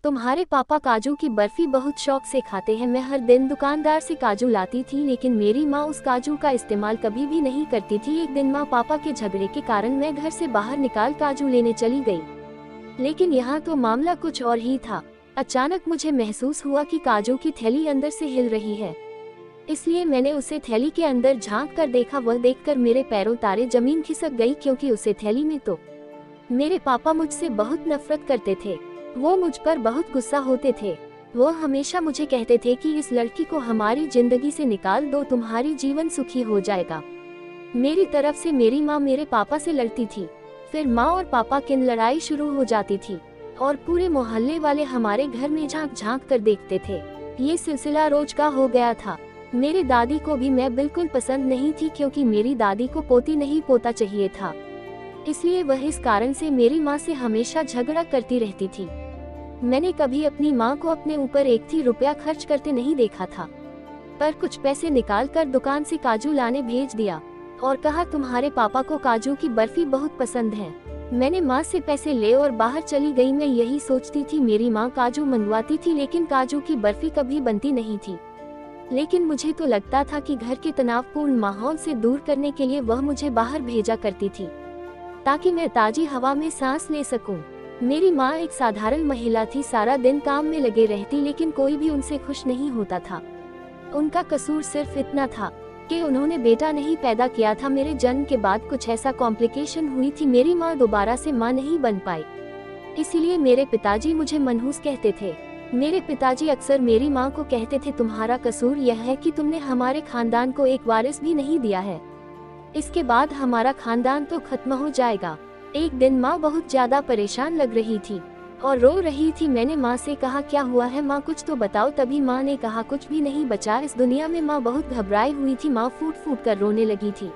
तुम्हारे पापा काजू की बर्फी बहुत शौक से खाते हैं। मैं हर दिन दुकानदार से काजू लाती थी, लेकिन मेरी माँ उस काजू का इस्तेमाल कभी भी नहीं करती थी। एक दिन माँ पापा के झगड़े के कारण मैं घर से बाहर निकाल काजू लेने चली गई, लेकिन यहाँ तो मामला कुछ और ही था। अचानक मुझे महसूस हुआ कि काजू की थैली अंदर से हिल रही है, इसलिए मैंने उसे थैली के अंदर झांक कर देखा। वह देखकर मेरे पैरों तारे जमीन खिसक गई, क्योंकि उसे थैली में तो मेरे पापा मुझसे बहुत नफरत करते थे। वो मुझ पर बहुत गुस्सा होते थे। वो हमेशा मुझे कहते थे कि इस लड़की को हमारी जिंदगी से निकाल दो, तुम्हारी जीवन सुखी हो जाएगा। मेरी तरफ से मेरी माँ मेरे पापा से लड़ती थी, फिर माँ और पापा की लड़ाई शुरू हो जाती थी और पूरे मोहल्ले वाले हमारे घर में झांक झांक कर देखते थे। ये सिलसिला रोज का हो गया था। मेरी दादी को भी मैं बिल्कुल पसंद नहीं थी, क्योंकि मेरी दादी को पोती नहीं पोता चाहिए था, इसलिए वह इस कारण से मेरी माँ से हमेशा झगड़ा करती रहती थी। मैंने कभी अपनी माँ को अपने ऊपर एक भी रुपया खर्च करते नहीं देखा था, पर कुछ पैसे निकाल कर दुकान से काजू लाने भेज दिया और कहा तुम्हारे पापा को काजू की बर्फी बहुत पसंद है। मैंने माँ से पैसे ले और बाहर चली गई। मैं यही सोचती थी मेरी माँ काजू मंगवाती थी, लेकिन काजू की बर्फी कभी बनती नहीं थी। लेकिन मुझे तो लगता था कि घर के तनावपूर्ण माहौल से दूर करने के लिए वह मुझे बाहर भेजा करती थी, ताकि मैं ताजी हवा में सांस ले सकूं। मेरी माँ एक साधारण महिला थी, सारा दिन काम में लगे रहती, लेकिन कोई भी उनसे खुश नहीं होता था। उनका कसूर सिर्फ इतना था कि उन्होंने बेटा नहीं पैदा किया था। मेरे जन्म के बाद कुछ ऐसा कॉम्प्लिकेशन हुई थी, मेरी माँ दोबारा से माँ नहीं बन पाई, इसीलिए मेरे पिताजी मुझे मनहूस कहते थे। मेरे पिताजी अक्सर मेरी माँ को कहते थे तुम्हारा कसूर यह है कि तुमने हमारे खानदान को एक वारिस भी नहीं दिया है, इसके बाद हमारा खानदान तो खत्म हो जाएगा। एक दिन माँ बहुत ज्यादा परेशान लग रही थी और रो रही थी। मैंने माँ से कहा क्या हुआ है माँ, कुछ तो बताओ। तभी माँ ने कहा कुछ भी नहीं बचा इस दुनिया में। माँ बहुत घबराई हुई थी, माँ फूट फूट कर रोने लगी थी।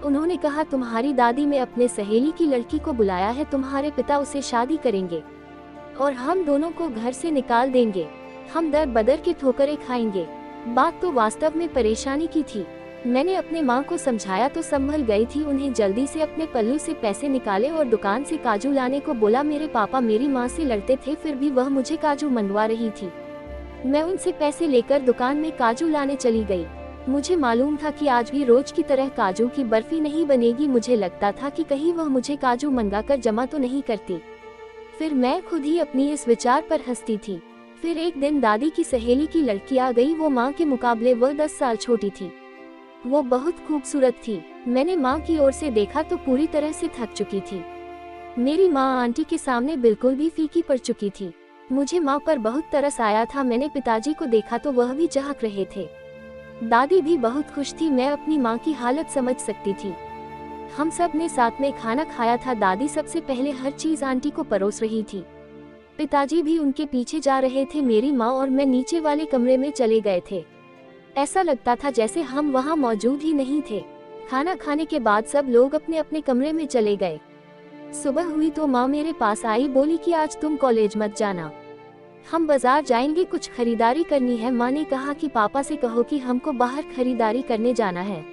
उन्होंने कहा तुम्हारी दादी ने अपने सहेली की लड़की को बुलाया है, तुम्हारे पिता उसे शादी करेंगे और हम दोनों को घर से निकाल देंगे। हम दर बदर के ठोकरें खाएंगे। बात तो वास्तव में परेशानी की थी। मैंने अपने माँ को समझाया तो संभल गई थी। उन्हें जल्दी से अपने पल्लू से पैसे निकाले और दुकान से काजू लाने को बोला। मेरे पापा मेरी माँ से लड़ते थे, फिर भी वह मुझे काजू मंगवा रही थी। मैं उनसे पैसे लेकर दुकान में काजू लाने चली गई। मुझे मालूम था कि आज भी रोज की तरह काजू की बर्फी नहीं बनेगी। मुझे लगता था कि कहीं वह मुझे काजू मंगाकर जमा तो नहीं करती। फिर मैं खुद ही अपनी इस विचार पर हंसती थी। फिर एक दिन दादी की सहेली की लड़की आ गई। वो माँ के मुकाबले वह 10 साल छोटी थी। वो बहुत खूबसूरत थी। मैंने माँ की ओर से देखा तो पूरी तरह से थक चुकी थी। मेरी माँ आंटी के सामने बिल्कुल भी फीकी पड़ चुकी थी। मुझे माँ पर बहुत तरस आया था। मैंने पिताजी को देखा तो वह भी चहक रहे थे। दादी भी बहुत खुश थी। मैं अपनी माँ की हालत समझ सकती थी। हम सब ने साथ में खाना खाया था। दादी सबसे पहले हर चीज आंटी को परोस रही थी। पिताजी भी उनके पीछे जा रहे थे। मेरी माँ और मैं नीचे वाले कमरे में चले गए थे। ऐसा लगता था जैसे हम वहाँ मौजूद ही नहीं थे। खाना खाने के बाद सब लोग अपने अपने कमरे में चले गए। सुबह हुई तो माँ मेरे पास आई, बोली कि आज तुम कॉलेज मत जाना, हम बाजार जाएंगे, कुछ खरीदारी करनी है। माँ ने कहा कि पापा से कहो कि हमको बाहर खरीदारी करने जाना है,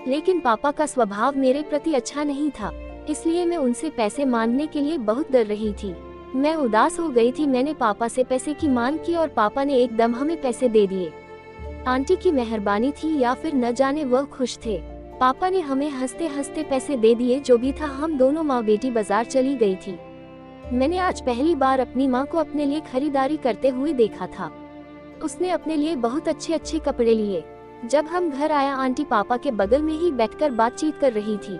लेकिन पापा का स्वभाव मेरे प्रति अच्छा नहीं था, इसलिए मैं उनसे पैसे मांगने के लिए बहुत डर रही थी। मैं उदास हो गई थी। मैंने पापा से पैसे की मांग की और पापा ने एकदम हमें पैसे दे दिए। आंटी की मेहरबानी थी या फिर न जाने वह खुश थे। पापा ने हमें हंसते हंसते पैसे दे दिए। जो भी था, हम दोनों माँ बेटी बाजार चली गई थी। मैंने आज पहली बार अपनी माँ को अपने लिए खरीदारी करते हुए देखा था। उसने अपने लिए बहुत अच्छे अच्छे कपड़े लिए। जब हम घर आया, आंटी पापा के बगल में ही बैठकर बातचीत कर रही थी।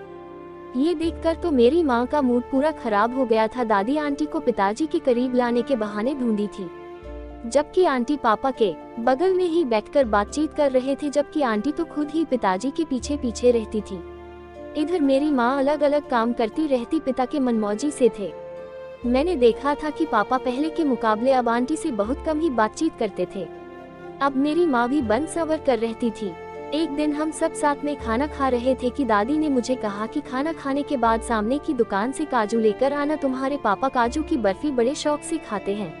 ये देखकर तो मेरी माँ का मूड पूरा खराब हो गया था। दादी आंटी को पिताजी के करीब लाने के बहाने ढूंढी थी, जबकि आंटी पापा के बगल में ही बैठकर बातचीत कर रहे थे, जबकि आंटी तो खुद ही पिताजी के पीछे पीछे रहती थी। इधर मेरी माँ अलग अलग काम करती रहती, पिता के मनमौजी से थे। मैंने देखा था कि पापा पहले के मुकाबले अब आंटी से बहुत कम ही बातचीत करते थे। अब मेरी माँ भी बन सवर कर रहती थी। एक दिन हम सब साथ में खाना खा रहे थे कि दादी ने मुझे कहा कि खाना खाने के बाद सामने की दुकान से काजू लेकर आना, तुम्हारे पापा काजू की बर्फी बड़े शौक से खाते हैं।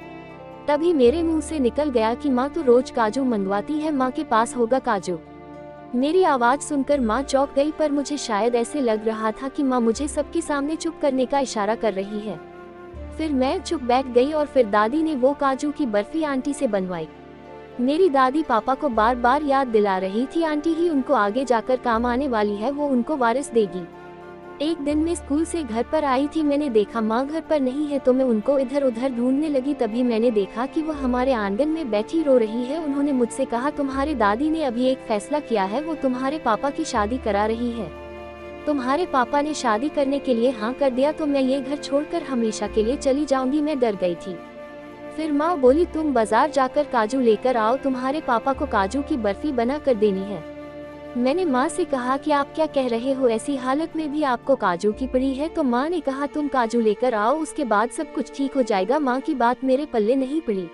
तभी मेरे मुंह से निकल गया कि माँ तो रोज काजू मंगवाती है, माँ के पास होगा काजू। मेरी आवाज सुनकर माँ चौंक गई, पर मुझे शायद ऐसे लग रहा था कि माँ मुझे सबके सामने चुप करने का इशारा कर रही है। फिर मैं चुप बैठ गई और फिर दादी ने वो काजू की बर्फी आंटी से बनवाई। मेरी दादी पापा को बार बार याद दिला रही थी आंटी ही उनको आगे जाकर काम आने वाली है, वो उनको वारिस देगी। एक दिन मैं स्कूल से घर पर आई थी, मैंने देखा माँ घर पर नहीं है तो मैं उनको इधर उधर ढूंढने लगी। तभी मैंने देखा कि वो हमारे आंगन में बैठी रो रही है। उन्होंने मुझसे कहा, तुम्हारी दादी ने अभी एक फैसला किया है, वो तुम्हारे पापा की शादी करा रही है। तुम्हारे पापा ने शादी करने के लिए हाँ कर दिया तो मैं ये घर छोड़कर हमेशा के लिए चली जाऊंगी। मैं डर गई थी। फिर माँ बोली, तुम बाजार जाकर काजू लेकर आओ, तुम्हारे पापा को काजू की बर्फी बना कर देनी है। मैंने माँ से कहा कि आप क्या कह रहे हो, ऐसी हालत में भी आपको काजू की पड़ी है। तो माँ ने कहा, तुम काजू लेकर आओ, उसके बाद सब कुछ ठीक हो जाएगा। माँ की बात मेरे पल्ले नहीं पड़ी।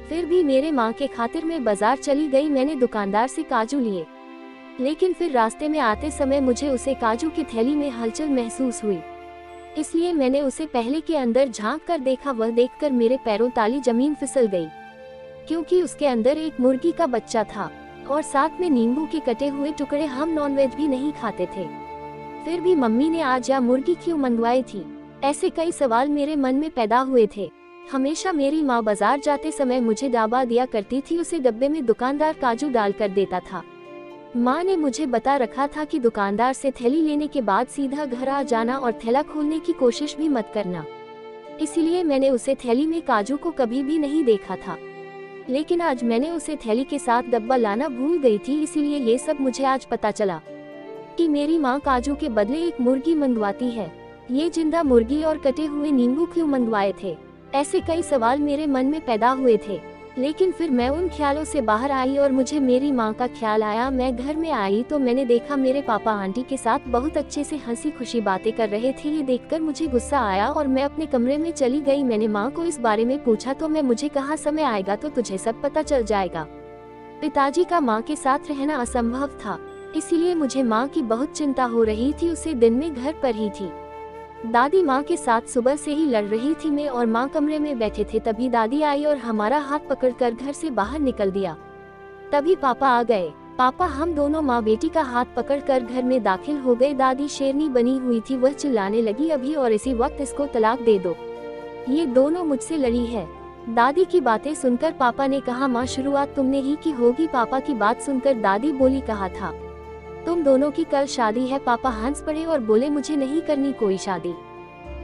फिर भी मेरे माँ के खातिर मैं बाजार चली गई। मैंने दुकानदार से काजू लिए, लेकिन फिर रास्ते में आते समय मुझे उसे काजू की थैली में हलचल महसूस हुई, इसलिए मैंने उसे पहले के अंदर झांक कर देखा। वह देखकर मेरे पैरों ताली जमीन फिसल गई, क्योंकि उसके अंदर एक मुर्गी का बच्चा था और साथ में नींबू के कटे हुए टुकड़े। हम नॉनवेज भी नहीं खाते थे, फिर भी मम्मी ने आज या मुर्गी क्यों मंगवाई थी? ऐसे कई सवाल मेरे मन में पैदा हुए थे। हमेशा मेरी माँ बाजार जाते समय मुझे डाबा दिया करती थी, उसे डब्बे में दुकानदार काजू डाल कर देता था। माँ ने मुझे बता रखा था कि दुकानदार से थैली लेने के बाद सीधा घर आ जाना और थैला खोलने की कोशिश भी मत करना। इसीलिए मैंने उसे थैली में काजू को कभी भी नहीं देखा था, लेकिन आज मैंने उसे थैली के साथ डब्बा लाना भूल गई थी। इसीलिए ये सब मुझे आज पता चला कि मेरी माँ काजू के बदले एक मुर्गी मंगवाती है। ये जिंदा मुर्गी और कटे हुए नींबू क्यों मंगवाए थे? ऐसे कई सवाल मेरे मन में पैदा हुए थे, लेकिन फिर मैं उन ख्यालों से बाहर आई और मुझे मेरी माँ का ख्याल आया। मैं घर में आई तो मैंने देखा मेरे पापा आंटी के साथ बहुत अच्छे से हंसी खुशी बातें कर रहे थे। ये देखकर मुझे गुस्सा आया और मैं अपने कमरे में चली गई। मैंने माँ को इस बारे में पूछा तो मैं मुझे कहा, समय आएगा तो तुझे सब पता चल जाएगा। पिताजी का माँ के साथ रहना असंभव था, इसीलिए मुझे माँ की बहुत चिंता हो रही थी। उसे दिन में घर पर ही थी। दादी माँ के साथ सुबह से ही लड़ रही थी। मैं और माँ कमरे में बैठे थे, तभी दादी आई और हमारा हाथ पकड़कर घर से बाहर निकल दिया। तभी पापा आ गए। पापा हम दोनों माँ बेटी का हाथ पकड़कर घर में दाखिल हो गए। दादी शेरनी बनी हुई थी, वह चिल्लाने लगी, अभी और इसी वक्त इसको तलाक दे दो, ये दोनों मुझसे लड़ी है। दादी की बातें सुनकर पापा ने कहा, माँ शुरुआत तुमने ही की होगी। पापा की बात सुनकर दादी बोली, कहा था तुम दोनों की कल शादी है। पापा हंस पड़े और बोले, मुझे नहीं करनी कोई शादी,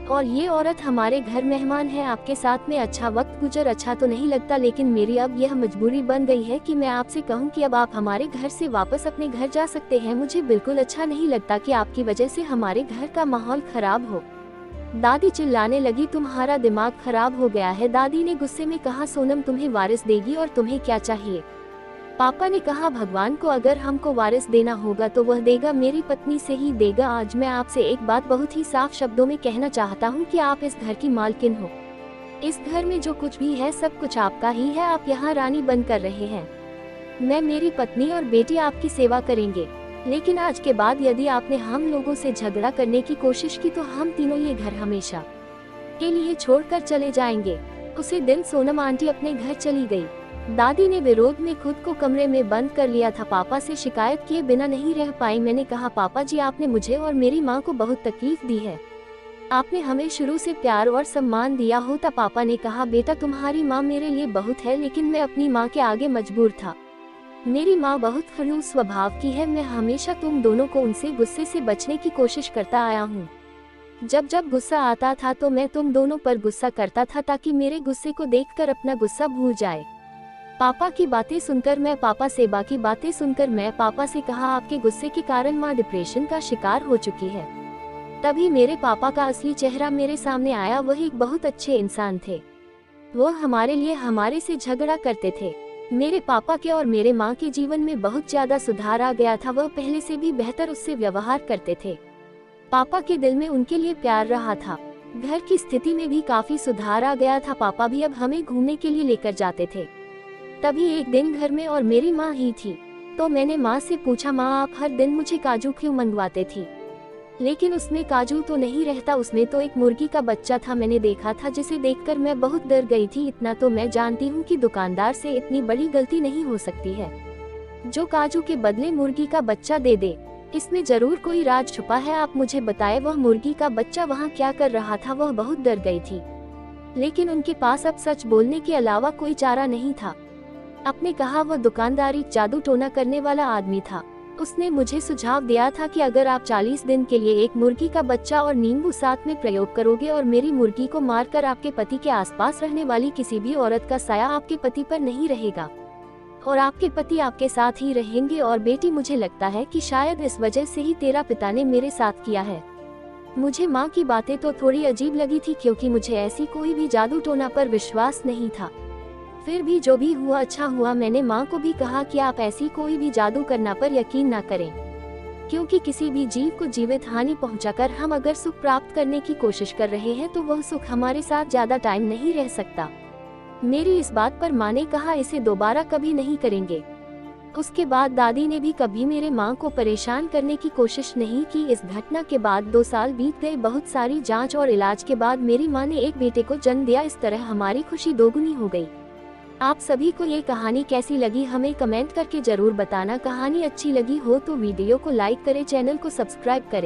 और ये औरत हमारे घर मेहमान है, आपके साथ में अच्छा वक्त गुजर अच्छा तो नहीं लगता, लेकिन मेरी अब यह मजबूरी बन गई है कि मैं आपसे कहूँ कि अब आप हमारे घर से वापस अपने घर जा सकते हैं। मुझे बिल्कुल अच्छा नहीं लगता कि आपकी वजह से हमारे घर का माहौल खराब हो। दादी चिल्लाने लगी, तुम्हारा दिमाग खराब हो गया है। दादी ने गुस्से में कहा, सोनम तुम्हें वारिस देगी और तुम्हें क्या चाहिए? पापा ने कहा, भगवान को अगर हमको वारिस देना होगा तो वह देगा, मेरी पत्नी से ही देगा। आज मैं आपसे एक बात बहुत ही साफ शब्दों में कहना चाहता हूँ कि आप इस घर की मालकिन हो। इस घर में जो कुछ भी है सब कुछ आपका ही है, आप यहाँ रानी बन कर रहे हैं। मैं, मेरी पत्नी और बेटी आपकी सेवा करेंगे, लेकिन आज के बाद यदि आपने हम लोगों से झगड़ा करने की कोशिश की तो हम तीनों ये घर हमेशा के लिए छोड़कर चले जाएंगे। उसी दिन सोनम आंटी अपने घर चली गई। दादी ने विरोध में खुद को कमरे में बंद कर लिया था। पापा से शिकायत किए बिना नहीं रह पाई। मैंने कहा, पापा जी आपने मुझे और मेरी माँ को बहुत तकलीफ दी है, आपने हमें शुरू से प्यार और सम्मान दिया होता। पापा ने कहा, बेटा तुम्हारी माँ मेरे लिए बहुत है, लेकिन मैं अपनी माँ के आगे मजबूर था। मेरी माँ बहुत खड़ूस स्वभाव की है, मैं हमेशा तुम दोनों को उनसे गुस्से से बचने की कोशिश करता आया हूँ। जब जब गुस्सा आता था तो मैं तुम दोनों पर गुस्सा करता था ताकि मेरे गुस्से को देखकर अपना गुस्सा भूल जाए। पापा की बातें सुनकर मैं पापा से बाकी बातें सुनकर मैं पापा से कहा, आपके गुस्से के कारण माँ डिप्रेशन का शिकार हो चुकी है। तभी मेरे पापा का असली चेहरा मेरे सामने आया। वह एक बहुत अच्छे इंसान थे, वो हमारे लिए हमारे से झगड़ा करते थे। मेरे पापा के और मेरे माँ के जीवन में बहुत ज्यादा सुधार आ गया था, वह पहले से भी बेहतर उससे व्यवहार करते थे। पापा के दिल में उनके लिए प्यार रहा था। घर की स्थिति में भी काफी सुधार आ गया था। पापा भी अब हमें घूमने के लिए लेकर जाते थे। तभी एक दिन घर में और मेरी माँ ही थी, तो मैंने माँ से पूछा, माँ आप हर दिन मुझे काजू क्यों मंगवाते थी? लेकिन उसमें काजू तो नहीं रहता, उसमें तो एक मुर्गी का बच्चा था। मैंने देखा था, जिसे देखकर मैं बहुत डर गई थी। इतना तो मैं जानती हूँ कि दुकानदार से इतनी बड़ी गलती नहीं हो सकती है, जो काजू के बदले मुर्गी का बच्चा दे दे। इसमें जरूर कोई राज छुपा है, आप मुझे बताएं वह मुर्गी का बच्चा वहाँ क्या कर रहा था? वह बहुत डर गई थी। लेकिन उनके पास अब सच बोलने के अलावा कोई चारा नहीं था। आपने कहा वह दुकानदारी जादू टोना करने वाला आदमी था। उसने मुझे सुझाव दिया था कि अगर आप 40 दिन के लिए एक मुर्गी का बच्चा और नींबू साथ में प्रयोग करोगे और मेरी मुर्गी को मारकर आपके पति के आसपास रहने वाली किसी भी औरत का साया आपके पति पर नहीं रहेगा और आपके पति आपके साथ ही रहेंगे। और बेटी, मुझे लगता है कि शायद इस वजह से ही तेरा पिता ने मेरे साथ किया है। मुझे माँ की बातें तो थोड़ी अजीब लगी थी, क्योंकि मुझे ऐसी कोई भी जादू टोना पर विश्वास नहीं था। फिर भी जो भी हुआ अच्छा हुआ। मैंने माँ को भी कहा कि आप ऐसी कोई भी जादू करना पर यकीन ना करें, क्योंकि किसी भी जीव को जीवित हानि पहुंचाकर हम अगर सुख प्राप्त करने की कोशिश कर रहे हैं तो वह सुख हमारे साथ ज्यादा टाइम नहीं रह सकता। मेरी इस बात पर माँ ने कहा इसे दोबारा कभी नहीं करेंगे। उसके बाद दादी ने भी कभी मेरे माँ को परेशान करने की कोशिश नहीं की। इस घटना के बाद 2 साल बीत गए। बहुत सारी जांच और इलाज के बाद मेरी माँ ने एक बेटे को जन्म दिया। इस तरह हमारी खुशी दोगुनी हो गई। आप सभी को ये कहानी कैसी लगी हमें कमेंट करके जरूर बताना। कहानी अच्छी लगी हो तो वीडियो को लाइक करें, चैनल को सब्सक्राइब करें।